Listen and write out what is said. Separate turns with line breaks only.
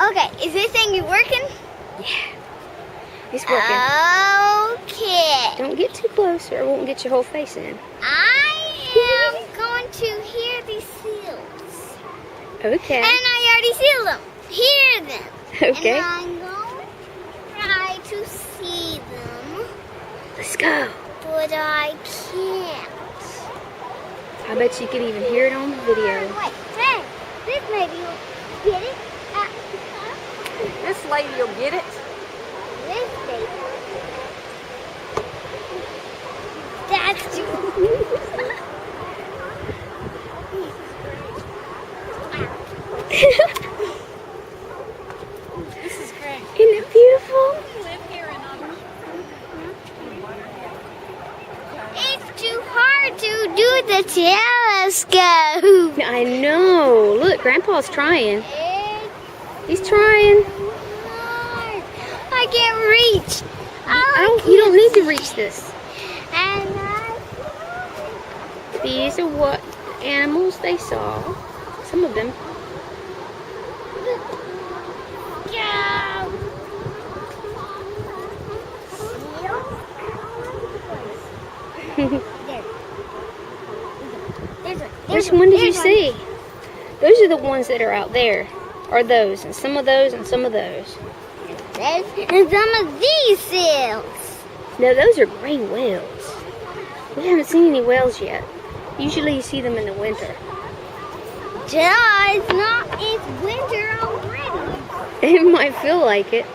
Okay, is this thing working?
Yeah. It's working.
Okay.
Don't get too close or it won't get your whole face in.
I am going to hear these seals.
Okay.
And I already see them. Hear them.
Okay.
And I'm going to try to see them.
Let's go.
But I can't.
I bet you can even hear it on the video.
Wait, hey, this maybe will get it.
This lady will get it.
This baby. That's too.
This is great.
Isn't it beautiful?
We live here in
It's too hard to do the telescope.
I know. Look, Grandpa's trying.
It's
He's trying.
hard. I can't reach.
You don't need to reach this.
And
These are what animals they saw. Some of them. Which one did you see? Those are the ones that are out there. Or those, and some of those, and some of those.
And some of these seals.
No, those are gray whales. We haven't seen any whales yet. Usually you see them in the winter.
Duh, it's winter already.
It might feel like it.